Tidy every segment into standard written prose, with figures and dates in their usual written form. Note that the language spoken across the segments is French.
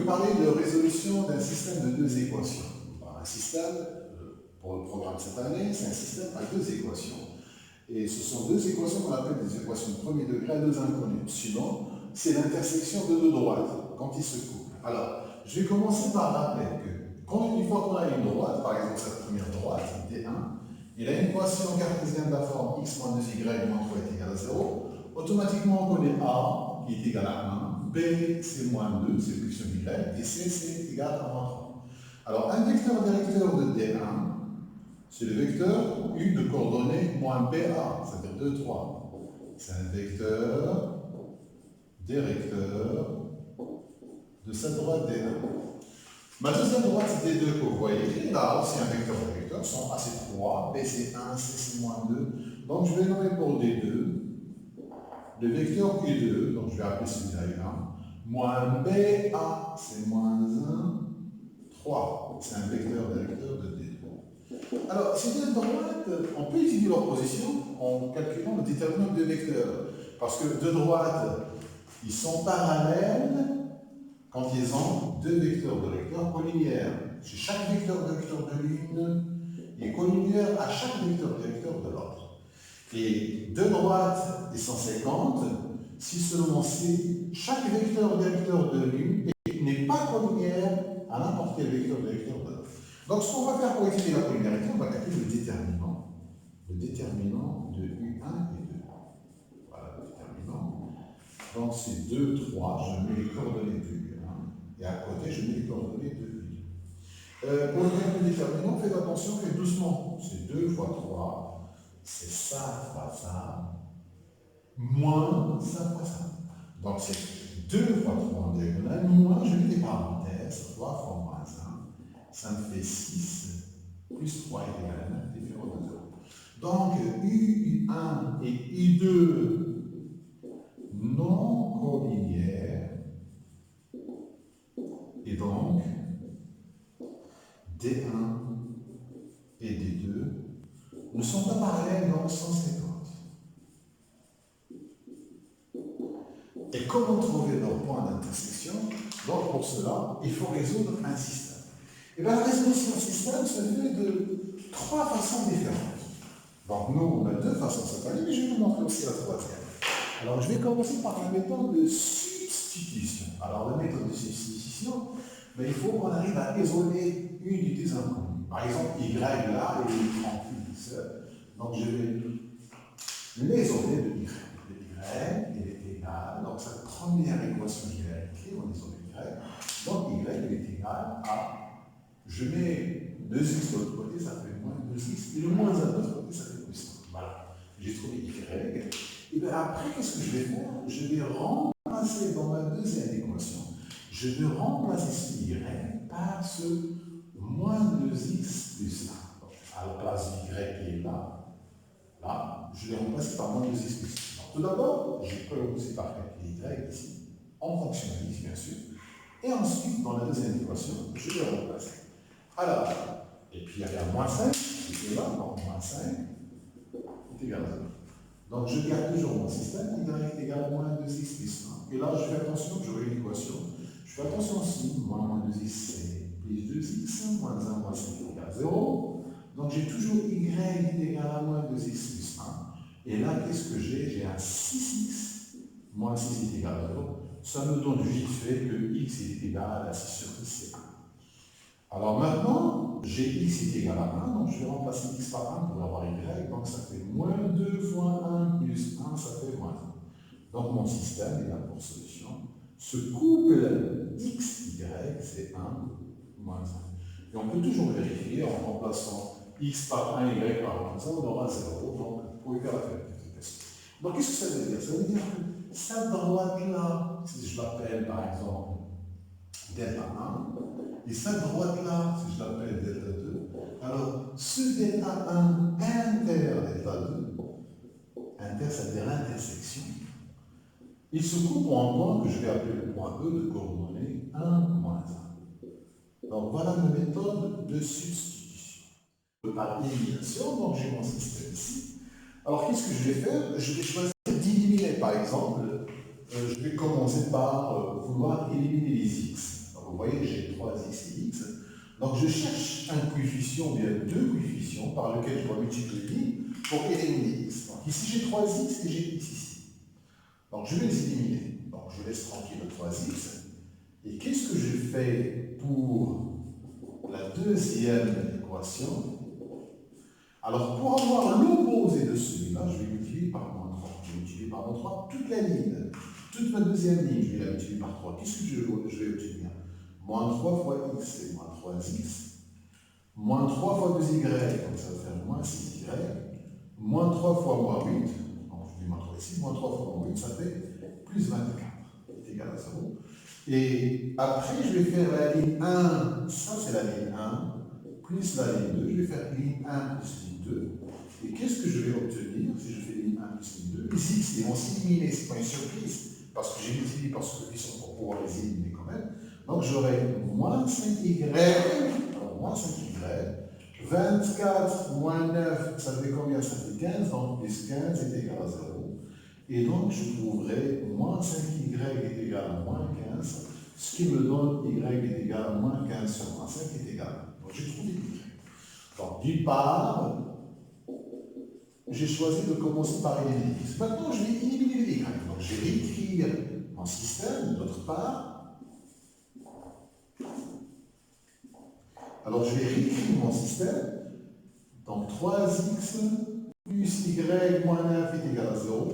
parler de résolution d'un système de deux équations. Un système, pour le programme de cette année, c'est un système à deux équations. Et ce sont deux équations qu'on appelle des équations de premier degré à deux inconnues. Sinon, c'est l'intersection de deux droites, quand ils se couplent. Alors, je vais commencer par rappeler que, une fois qu'on a une droite, par exemple cette première droite, D1, il a une équation cartésienne de la forme x moins 2y moins 3 est égal à 0. Automatiquement, on connaît A, qui est égal à 1, B, c'est moins 2, c'est plus y, et C, c'est égal à moins 3. Alors, un vecteur directeur de D1, c'est le vecteur U de coordonnées moins BA, c'est-à-dire 2, 3. C'est un vecteur directeur de cette droite D1. Ma deuxième droite, c'est D2 que vous voyez. Là aussi, un vecteur directeur. Son A, c'est 3, B, c'est 1, C, c'est moins 2. Donc, je vais nommer pour D2 le vecteur U2, donc je vais appeler celui-là U1, moins BA, c'est moins 1, 3. C'est un vecteur directeur de D2. Alors, ces deux droites, on peut étudier leur position en calculant le déterminant de vecteurs. Parce que deux droites, ils sont parallèles quand ils ont deux vecteurs directeurs collinéaires. Chaque vecteur directeur de l'une est collinéaire à chaque vecteur directeur de l'autre. Et deux droites et 150, si seulement si chaque vecteur directeur de l'une n'est pas collinéaire à n'importe quel vecteur directeur de l'autre. Donc, ce qu'on va faire pour étudier la collinéarité, on va calculer le déterminant de U1 et 2. Voilà le déterminant. Donc, c'est 2, 3, je mets les coordonnées de U1, et à côté, je mets les coordonnées de U2. Pour le calcul déterminant, faites attention, faites doucement. C'est 2 fois 3, c'est ça fois ça, moins ça fois ça. Donc, c'est 2 fois 3 en diagonale, moins, je mets des parenthèses, 3 fois moins 1. Ça me fait 6, plus 3 est égal à 9, différent de 0. Donc, U1 et U2 non collinéaires, et donc D1 et D2 ne sont pas parallèles dans le sens 50. Et comment trouver leur point d'intersection? Donc, pour cela, il faut résoudre un système. Et bien, la résolution d'un système se fait de trois façons différentes. Donc, nous, on a deux façons cette année, mais je vais vous montrer aussi la troisième. Alors, je vais commencer par la méthode de substitution. Alors, la méthode de substitution, il faut qu'on arrive à isoler une unité inconnue. Par exemple, Y là, il est tranquille seul. Donc, je vais l'isoler de Y. Le Y, il est égal. Donc, cette première équation, je vais écrire, on isole Y. Donc, Y, il est égal à. Je mets 2x de l'autre côté, ça fait moins 2x. Et le moins 1 de l'autre côté, ça fait plus 1. Voilà. J'ai trouvé Y. Et bien après, qu'est-ce que je vais faire? Je vais remplacer dans ma deuxième équation, je vais remplacer ce Y par ce moins 2x plus 1. À la place du Y qui est là, je vais remplacer par moins 2x plus 1. Tout d'abord, je peux remplacer par Y ici, en fonctionnalise bien sûr. Et ensuite, dans la deuxième équation, je vais remplacer. Alors, et puis il y a moins 5 qui est là, donc moins 5 est égal à 0. Donc je garde toujours mon système, Y est égal à moins 2x plus 1. Et là, je fais attention, j'aurai une équation. Je fais attention aussi, moins 2x c'est plus 2x, moins 1 moins 5 est égal à 0. Donc j'ai toujours Y est égal à moins 2x plus 1. Et là, qu'est-ce que j'ai? J'ai un 6x, moins 6 est égal à 0. Ça me donne vite fait que x est égal à 6 sur 10, c'est 1. Alors maintenant, j'ai x est égal à 1, donc je vais remplacer x par 1 pour avoir y, donc ça fait moins 2 fois 1 plus 1, ça fait moins 1. Donc mon système, il a pour solution ce couple x, y, c'est 1, moins 1. Et on peut toujours vérifier en remplaçant x par 1, y par moins 1, on aura 0, donc vous pouvez faire la vérification. Donc qu'est-ce que ça veut dire? Ça veut dire que cette droite-là, si je l'appelle par exemple delta 1, et cette droite-là, si je l'appelle delta 2, alors ce delta 1 inter delta 2, inter c'est-à-dire l'intersection, il se coupe en un point que je vais appeler le point E de coordonnées 1, moins 1. Donc voilà une méthode de substitution. Par élimination, donc j'ai mon système ici. Alors qu'est-ce que je vais faire? Je vais choisir d'éliminer, par exemple, je vais commencer par vouloir éliminer les x. Donc vous voyez, j'ai 3x et x. Donc je cherche un coefficient, ou bien deux coefficients, par lequel je dois multiplier pour éliminer x. Donc ici j'ai 3x et j'ai x ici. Donc je vais les éliminer. Donc je laisse tranquille le 3x. Et qu'est-ce que je fais pour la deuxième équation? Alors pour avoir l'opposé de celui-là, je vais multiplier par moins 3. Je vais multiplier par moins 3 toute la ligne. Toute ma deuxième ligne, je vais la multiplier par 3. Qu'est-ce que je vais obtenir? Moins 3 fois x, c'est moins 3x. Moins 3 fois 2y, donc ça va faire moins 6y. Moins 3 fois moins 8, donc je vais moins 3 ici. Moins 3 fois moins 8, ça fait plus 24, est égal à 0. Et après, je vais faire la ligne 1, ça c'est la ligne 1, plus la ligne 2. Je vais faire ligne 1 plus ligne 2. Et qu'est-ce que je vais obtenir si je fais ligne 1 plus ligne 2? Les x, ils vont s'éliminer, c'est pas une surprise, parce que j'ai multiplié par ce coefficient pour pouvoir les éliminer quand même. Donc j'aurai moins 5y, alors moins 5y, 24 moins 9, ça fait combien? Ça fait 15, donc plus 15 est égal à 0. Et donc je trouverai moins 5y est égal à moins 15, ce qui me donne y est égal à moins 15 sur moins 5 est égal. Donc j'ai trouvé y. Donc d'une part, j'ai choisi de commencer par éliminer x. Maintenant je vais éliminer les y. Donc je vais réécrire mon système d'autre part. Alors, je vais réécrire mon système. Donc, 3x plus y moins 9 est égal à 0.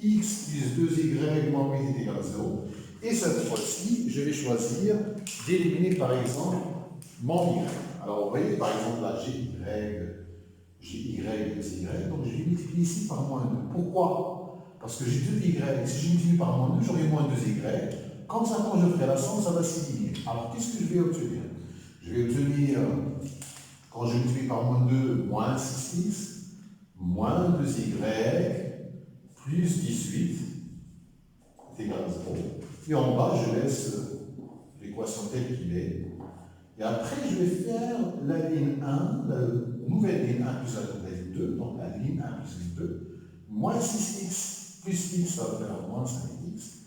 X plus 2y moins 8 est égal à 0. Et cette fois-ci, je vais choisir d'éliminer, par exemple, mon y. Alors, vous voyez, par exemple, là, j'ai y plus y. Donc, je vais multiplier ici par moins 2. Pourquoi? Parce que j'ai 2y. Si je multiplie par moins 2, j'aurai moins 2y. Comme ça, quand je ferai la somme, ça va s'éliminer. Alors, qu'est-ce que je vais obtenir? Je vais obtenir, quand je multiplie par moins 2, moins 6x, moins 2y, plus 18, est égal à 0. Et en bas, je laisse l'équation telle qu'il est. Et après, je vais faire la ligne 1, la nouvelle ligne 1 plus la nouvelle ligne 2, donc la ligne 1 plus ligne 2, moins 6x plus x, ça va faire moins 5x.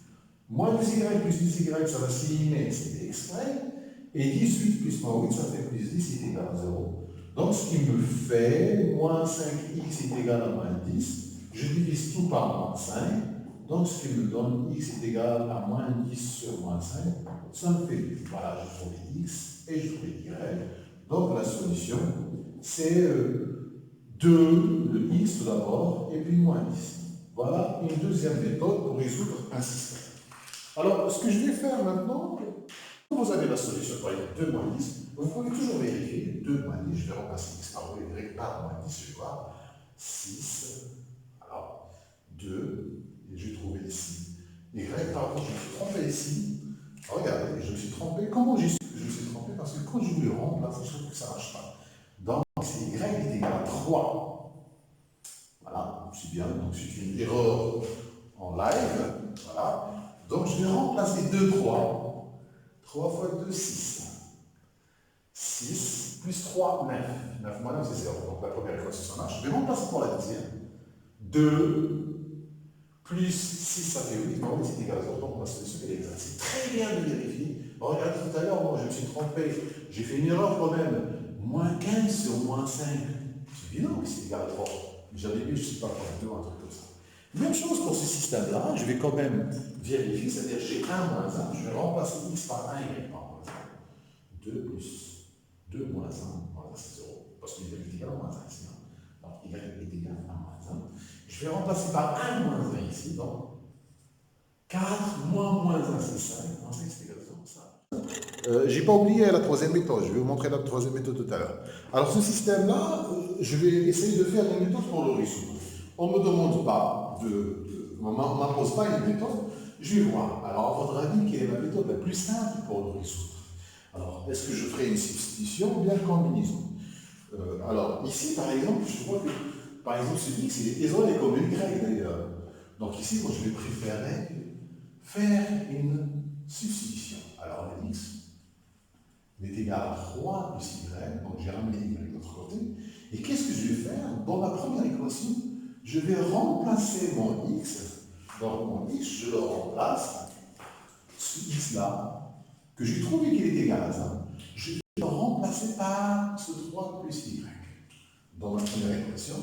Moins 2y plus 10y, ça va s'éliminer, c'était exprès. Et 18 plus moins 8, ça fait plus 10 est égal à 0. Donc, ce qui me fait moins 5x est égal à moins 10. Je divise tout par moins 5. Donc, ce qui me donne x est égal à moins 10 sur moins 5. Ça me fait, voilà, je trouve x et je trouve y. Donc, la solution, c'est 2, le x tout d'abord, et puis moins 10. Voilà une deuxième méthode pour résoudre un système. Alors, ce que je vais faire maintenant, vous avez la solution, par exemple 2 moins 10, vous pouvez toujours vérifier, 2 moins 10, je vais remplacer x par y par moins 10, je vais voir, 6, alors 2, et je vais trouver ici, y, par contre je me suis trompé ici, regardez, je me suis trompé, comment je me suis trompé? Parce que quand je voulais remplacer, je trouve que ça ne marche pas. Donc, y est égal à 3, voilà, c'est bien, donc c'est une erreur en live, voilà, donc je vais remplacer 2, 3, 3 fois 2, 6. 6 plus 3, 9. 9 moins 9, c'est 0. Donc la première équation, ça marche. Je vais remplacer pour la deuxième. 2 plus 6, ça fait 8. Donc c'est égal à 0. Donc la solution est exacte. C'est très bien de vérifier. Regardez tout à l'heure, moi je me suis trompé. J'ai fait une erreur quand même. Moins 15 sur moins 5. C'est évident que c'est égal à 3. J'avais vu, je ne sais pas, pour 2, un truc comme ça. Même chose pour ce système-là, je vais quand même vérifier, c'est-à-dire j'ai 1 moins 1, je vais remplacer x par 1 y par moins 1. 2 plus 2 moins 1, voilà, c'est 0, parce qu'il est égal à moins 1 ici. Donc y est égal à moins 1. Je vais remplacer par 1 moins 1 ici, donc 4 moins 1, c'est 5, moins 5 c'est égal à 0, ça. J'ai pas oublié la troisième méthode, je vais vous montrer la troisième méthode tout à l'heure. Alors ce système-là, je vais essayer de faire une méthode pour le résoudre. On ne me demande pas on ne m'impose pas une méthode, je vais voir. Alors, à votre avis, quelle est la méthode la plus simple pour le résoudre? Alors, est-ce que je ferai une substitution ou bien une combinaison? Alors, ici, par exemple, je vois que, par exemple, ce x, il est isolé comme une y d'ailleurs. Donc ici, moi, je vais préférer faire une substitution. Alors, le x est égal à 3 plus y, donc j'ai ramené y de l'autre côté. Et qu'est-ce que je vais faire? Dans la première équation, je vais remplacer mon x. Donc mon x, je le remplace, ce x-là, que j'ai trouvé qu'il est égal à ça, je vais le remplacer par ce 3 plus y dans ma première équation,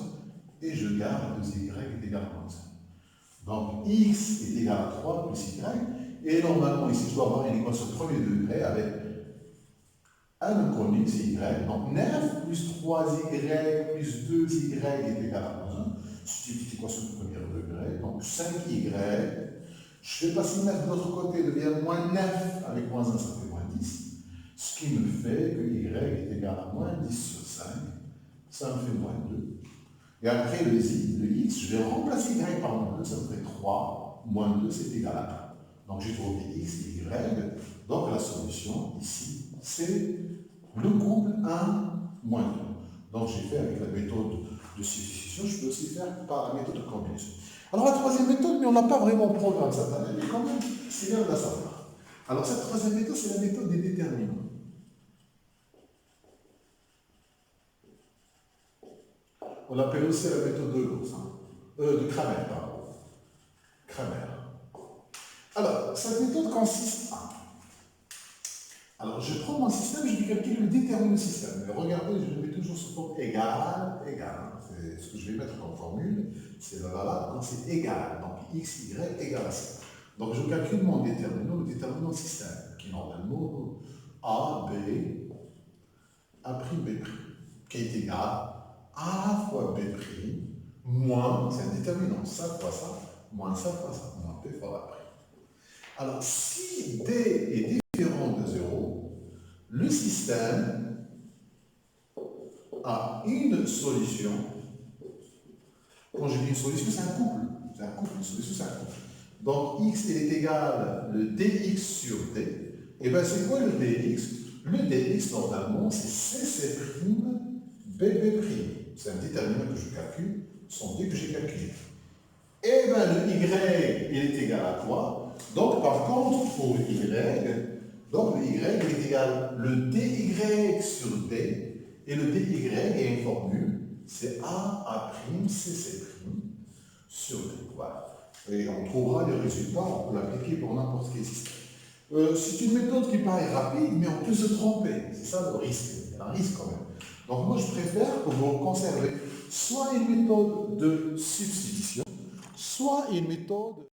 et je garde que y est égal à moins 1. Donc x est égal à 3 plus y, et normalement ici je dois avoir une équation de premier degré avec un inconnu, c'est y, donc 9 plus 3y plus 2y est égal à moins 1, c'est une petite équation de premier degré, donc 5y, je fais passer 9 de l'autre côté, devient moins 9, avec moins 1 ça fait moins 10, ce qui me fait que y est égal à moins 10 sur 5, ça me fait moins 2. Et après le x, je vais remplacer y par moins 2, ça me fait 3, moins 2 c'est égal à 1. Donc j'ai trouvé x et y, donc la solution ici, c'est le couple 1, moins 2. Donc j'ai fait avec la méthode de substitution, je peux aussi faire par la méthode de combinaison. Alors la troisième méthode, mais on n'a pas vraiment de programme cette année, mais quand même, c'est bien de la savoir. Alors cette troisième méthode, c'est la méthode des déterminants. On l'appelle aussi la méthode de Gauss, de Cramer, pardon. Cramer. Alors, cette méthode consiste à... Alors, je prends mon système, je vais calculer le déterminant du système. Mais regardez, je le mets toujours sous forme égale, égale. C'est ce que je vais mettre comme formule, c'est là, quand c'est égal. Donc, x, y égale à ça. Donc, je calcule mon déterminant, le déterminant du système, qui est normalement A, B, A', B', qui est égal A fois B', moins, c'est un déterminant, ça fois ça, moins ça fois ça, moins B fois A'. Alors, si D est différent de 0, le système a une solution. Quand je dis une solution, c'est un couple. C'est un couple, une solution, c'est un couple. Donc, x il est égal le dx sur d. Et bien, c'est quoi le dx? Le dx, normalement, c'est cc', bb'. C'est un déterminant que je calcule, son d que j'ai calculé. Et bien, le y, il est égal à quoi? Donc, par contre, pour y, donc le y est égal le dy sur d, et le dy est une formule, c'est a', cc' sur d. Voilà. Et on trouvera les résultats, on peut l'appliquer pour n'importe quel système. C'est une méthode qui paraît rapide, mais on peut se tromper. C'est ça le risque. Il y a un risque quand même. Donc moi, je préfère que vous conservez soit une méthode de substitution, soit une méthode